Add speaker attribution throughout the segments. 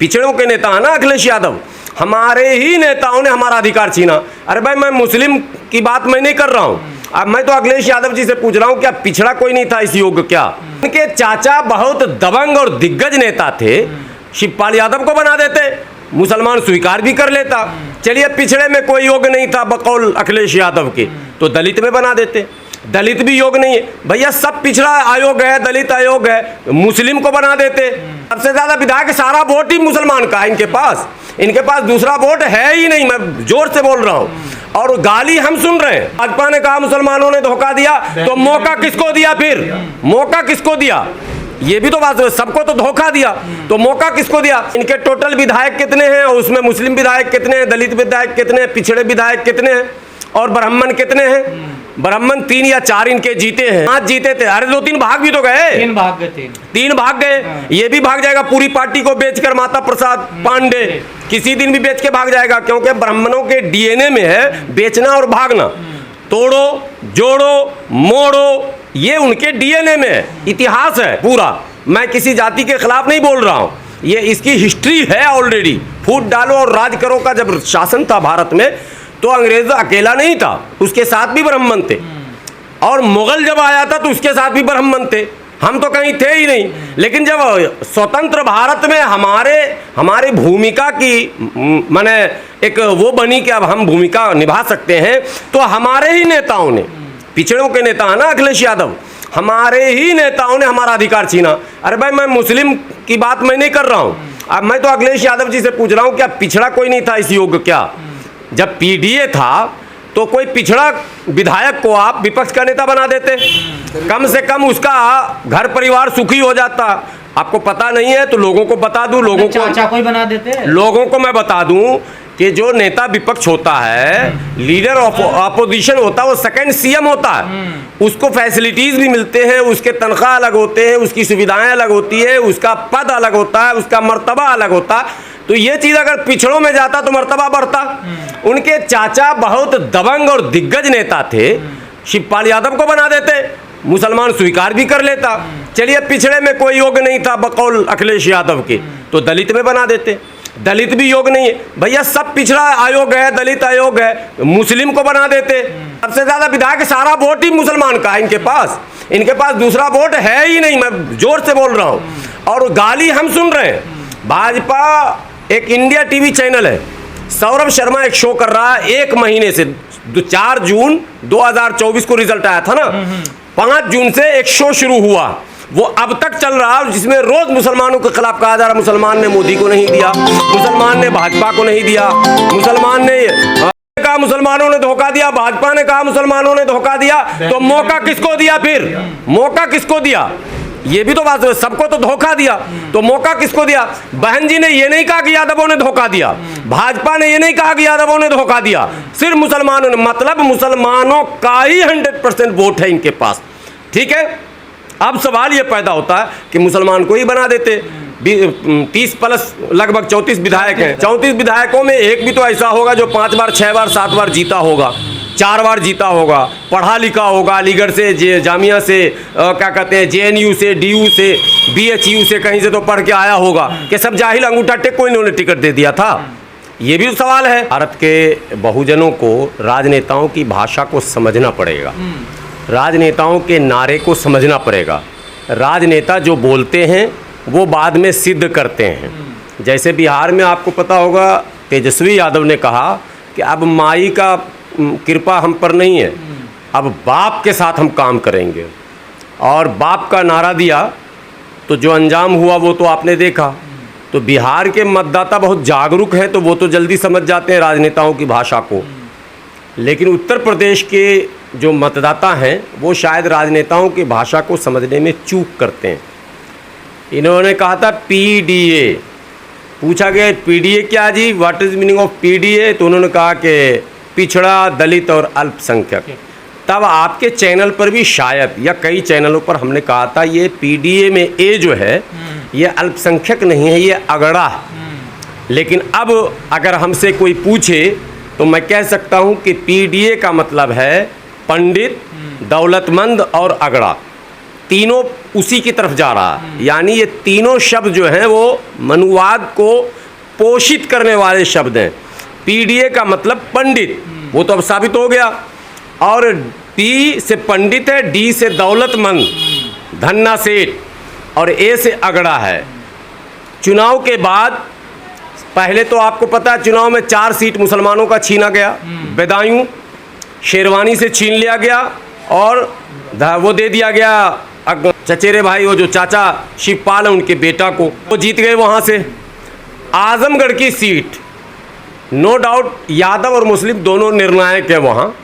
Speaker 1: पिछड़ों के नेता है ना अखिलेश यादव, हमारे ही नेताओं ने हमारा अधिकार छीना। अरे भाई मैं मुस्लिम की बात मैं नहीं कर रहा हूँ, अब मैं तो अखिलेश यादव जी से पूछ रहा हूँ क्या पिछड़ा कोई नहीं था इस योग्य क्या? उनके चाचा बहुत दबंग और दिग्गज नेता थे, शिवपाल यादव को बना देते, मुसलमान स्वीकार भी कर लेता। चलिए पिछड़े में कोई योग्य नहीं था बकौल अखिलेश यादव के, तो दलित में बना देते। दलित भी योग नहीं है भैया, सब पिछड़ा आयोग है, दलित आयोग है, मुस्लिम को बना देते। सबसे ज्यादा विधायक सारा वोट ही मुसलमान का है इनके पास दूसरा वोट है ही नहीं, मैं जोर से बोल रहा हूँ। और गाली हम सुन रहे हैं, भाजपा ने कहा मुसलमानों ने धोखा दिया, तो मौका किसको दिया? फिर मौका किसको दिया? ये भी तो बात है, सबको तो धोखा दिया, तो मौका किसको दिया? इनके टोटल विधायक कितने हैं और उसमें मुस्लिम विधायक कितने हैं, दलित विधायक कितने हैं, पिछड़े विधायक कितने हैं और ब्राह्मण कितने हैं? ब्राह्मण 3 या 4 इनके जीते हैं, 5 जीते थे। अरे 2-3 भाग भी तो गए, 3 भाग गए। ये भी भाग जाएगा पूरी पार्टी को बेचकर, माता प्रसाद पांडे किसी दिन भी बेच के भाग जाएगा, क्योंकि ब्राह्मणों के डीएनए में है बेचना और भागना। तोड़ो जोड़ो मोड़ो, ये उनके डीएनए में है, इतिहास है पूरा। मैं किसी जाति के खिलाफ नहीं बोल रहा हूँ, ये इसकी हिस्ट्री है ऑलरेडी। फूट डालो और राज करो का जब शासन था भारत में, तो अंग्रेज अकेला नहीं था, उसके साथ भी ब्राह्मण थे। और मुगल जब आया था तो उसके साथ भी ब्राह्मण थे, हम तो कहीं थे ही नहीं। लेकिन जब स्वतंत्र भारत में हमारी भूमिका की माने एक वो बनी कि अब हम भूमिका निभा सकते हैं, तो हमारे ही नेताओं ने, पिछड़ों के नेता है ना अखिलेश यादव, हमारे ही नेताओं ने हमारा अधिकार छीना। अरे भाई मैं मुस्लिम की बात मैं नहीं कर रहा हूँ, अब मैं तो अखिलेश यादव जी से पूछ रहा हूँ क्या पिछड़ा कोई नहीं था इस योग्य क्या? जब पीडीए था तो कोई पिछड़ा विधायक को आप विपक्ष का नेता बना देते, कम से कम उसका घर परिवार सुखी हो जाता। आपको पता नहीं है तो लोगों को बता दूं, लोगों को मैं बता दूं कि जो नेता विपक्ष होता है, लीडर ऑफ अपोजिशन होता है, वो सेकंड सीएम होता है। उसको फैसिलिटीज भी मिलते हैं, उसके तनख्वाह अलग होते हैं, उसकी सुविधाएं अलग होती है, उसका पद अलग होता है, उसका मर्तबा अलग होता है। तो ये चीज अगर पिछड़ों में जाता तो मर्तबा बढ़ता। उनके चाचा बहुत दबंग और दिग्गज नेता थे, शिवपाल यादव को बना देते, मुसलमान स्वीकार भी कर लेता। चलिए पिछड़े में कोई योग्य नहीं था बकौल अखिलेश यादव के, तो दलित में बना देते। दलित भी योग नहीं है भैया, सब पिछड़ा आयोग है, दलित आयोग है, मुस्लिम को बना देते। सबसे ज्यादा विधायक सारा वोट ही मुसलमान का है इनके पास दूसरा वोट है ही नहीं, मैं जोर से बोल रहा हूँ। और गाली हम सुन रहे हैं, भाजपा एक इंडिया टीवी चैनल है, सौरभ शर्मा एक शो कर रहा है 1 महीने से, 4 जून 2024 को रिजल्ट आया था ना, 5 जून से एक शो शुरू हुआ, वो अब तक चल रहा है, जिसमें रोज मुसलमानों के खिलाफ कहा जा रहा है मुसलमान ने मोदी को नहीं दिया, मुसलमान ने भाजपा को नहीं दिया, मुसलमान ने कहा मुसलमानों ने धोखा दिया, भाजपा ने कहा मुसलमानों ने धोखा दिया, तो मौका किसको दिया? फिर मौका किसको दिया? ये भी तो बात है, सबको तो धोखा दिया, तो मौका किसको दिया? बहन जी ने ये नहीं कहा कि यादवों ने धोखा दिया, भाजपा ने ये नहीं कहा कि यादवों ने धोखा दिया, सिर्फ मुसलमानों ने, मतलब मुसलमानों का ही 100% वोट है इनके पास। ठीक है, अब सवाल ये पैदा होता है कि मुसलमान को ही बना देते। 30 प्लस लगभग 34 विधायक हैं, 34 विधायकों में एक भी तो ऐसा होगा जो 5 बार 6 बार 7 बार जीता होगा, 4 बार जीता होगा, पढ़ा लिखा होगा, अलीगढ़ से, जामिया से, क्या कहते हैं, जेएनयू से, डीयू से, बीएचयू से, कहीं से तो पढ़ के आया होगा कि सब जाहिल अंगूठा टेक को इन्होंने टिकट दे दिया था। ये भी सवाल है। भारत के बहुजनों को राजनेताओं की भाषा को समझना पड़ेगा, राजनेताओं के नारे को समझना पड़ेगा। राजनेता जो बोलते हैं वो बाद में सिद्ध करते हैं। जैसे बिहार में आपको पता होगा, तेजस्वी यादव ने कहा कि अब माई का कृपा हम पर नहीं है, अब बाप के साथ हम काम करेंगे, और बाप का नारा दिया तो जो अंजाम हुआ वो तो आपने देखा। तो बिहार के मतदाता बहुत जागरूक हैं, तो वो तो जल्दी समझ जाते हैं राजनेताओं की भाषा को, लेकिन उत्तर प्रदेश के जो मतदाता हैं वो शायद राजनेताओं की भाषा को समझने में चूक करते हैं। इन्होंने कहा था पीडीए, पूछा गया पीडीए क्या जी, what is meaning of P D A, तो उन्होंने कहा कि पिछड़ा, दलित और अल्पसंख्यक। तब आपके चैनल पर भी शायद या कई चैनलों पर हमने कहा था ये पीडीए में ए जो है ये अल्पसंख्यक नहीं है, ये अगड़ा है। लेकिन अब अगर हमसे कोई पूछे तो मैं कह सकता हूँ कि पीडीए का मतलब है पंडित, दौलतमंद और अगड़ा। तीनों उसी की तरफ जा रहा है। यानी ये तीनों शब्द जो हैं वो मनुवाद को पोषित करने वाले शब्द हैं। पीडीए का मतलब पंडित, वो तो अब साबित हो गया। और पी से पंडित है, डी से दौलतमंद, धन्ना सेठ, और ए से अगड़ा है। चुनाव के बाद पहले तो आपको पता है चुनाव में 4 सीट मुसलमानों का छीना गया। बेदायूं शेरवानी से छीन लिया गया और वो दे दिया गया चचेरे भाई, वो जो चाचा शिवपाल है उनके बेटा को, वो जीत गए वहाँ से। आजमगढ़ की सीट नो डाउट यादव और मुस्लिम दोनों निर्णायक है वहाँ।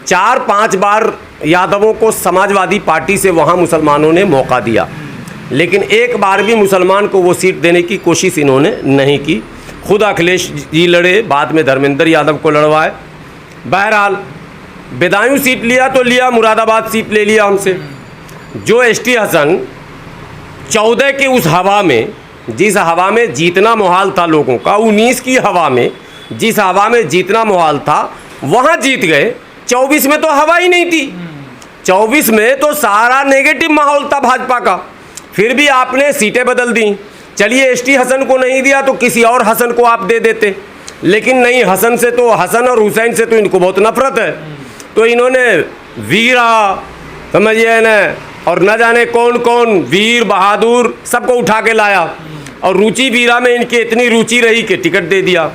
Speaker 1: 4-5 बार यादवों को समाजवादी पार्टी से वहाँ मुसलमानों ने मौका दिया, लेकिन एक बार भी मुसलमान को वो सीट देने की कोशिश इन्होंने नहीं की। खुद अखिलेश जी लड़े, बाद में धर्मेंद्र यादव को लड़वाए। बहरहाल बेदायूं सीट लिया तो लिया, मुरादाबाद सीट ले लिया हमसे। जो एसटी हसन 14 की उस हवा में, जिस हवा में जीतना मुहाल था लोगों का, 19 की हवा में जिस हवा में जीतना मुहाल था वहाँ जीत गए। 24 में तो हवा ही नहीं थी। 24 में तो सारा नेगेटिव माहौल था भाजपा का, फिर भी आपने सीटें बदल दी। चलिए एसटी हसन को नहीं दिया तो किसी और हसन को आप दे देते, लेकिन नहीं, हसन से तो, हसन और हुसैन से तो इनको बहुत नफरत है, तो इन्होंने वीरा, समझिए न, और न जाने कौन कौन वीर बहादुर सबको उठा के लाया, और रुचि वीरा में इनकी इतनी रुचि रही कि टिकट दे दिया।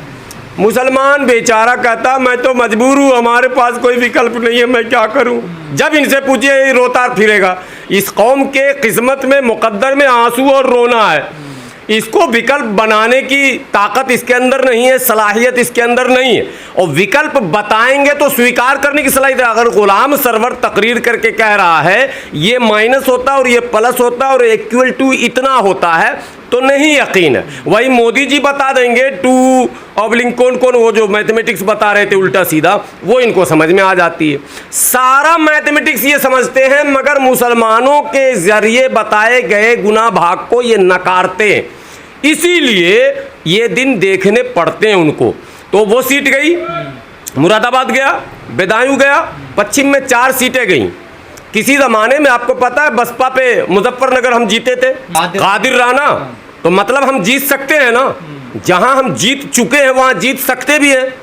Speaker 1: मुसलमान बेचारा कहता मैं तो मजबूर हूँ, हमारे पास कोई विकल्प नहीं है, मैं क्या करूँ। जब इनसे पूछिए रोता फिरेगा। इस कौम के किस्मत में, मुकद्दर में आंसू और रोना है। इसको विकल्प बनाने की ताकत इसके अंदर नहीं है, सलाहियत इसके अंदर नहीं है, और विकल्प बताएंगे तो स्वीकार करने की सलाहियत है। अगर गुलाम सरवर तकरीर करके कह रहा है ये माइनस होता और ये प्लस होता और इक्वल टू इतना होता है तो नहीं यकीन है। वही मोदी जी बता देंगे 2 कौन कौन, वो जो मैथमेटिक्स बता रहे थे उल्टा सीधा, वो इनको समझ में आ जाती है। सारा मैथमेटिक्स ये समझते हैं, मगर मुसलमानों के जरिए बताए गए गुना भाग को ये नकारते हैं, इसीलिए ये दिन देखने पड़ते हैं उनको। तो वो सीट गई, मुरादाबाद गया, बेदायूं गया, पश्चिम में 4 सीटें गई। किसी ज़माने में आपको पता है बसपा पे मुजफ्फरनगर हम जीते थे, कादिर राना, तो मतलब हम जीत सकते हैं ना। जहां हम जीत चुके हैं वहां जीत सकते भी हैं,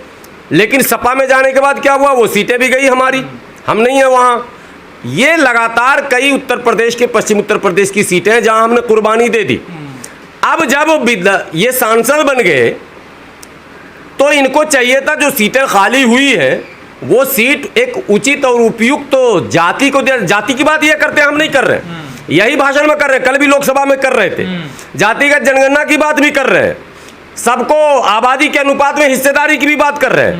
Speaker 1: लेकिन सपा में जाने के बाद क्या हुआ, वो सीटें भी गई हमारी, हम नहीं है वहां। ये लगातार कई उत्तर प्रदेश के, पश्चिम उत्तर प्रदेश की सीटें हैं जहां हमने कुर्बानी दे दी। अब जब ये सांसद बन गए तो इनको चाहिए था जो सीटें खाली हुई हैं वो सीट एक उचित और उपयुक्त तो जाति को दिया। जाति की बात ये करते हैं, हम नहीं कर रहे, यही भाषण में कर रहे हैं, कल भी लोकसभा में कर रहे थे। जातिगत जनगणना की बात भी कर रहे हैं, सबको आबादी के अनुपात में हिस्सेदारी की भी बात कर रहे हैं।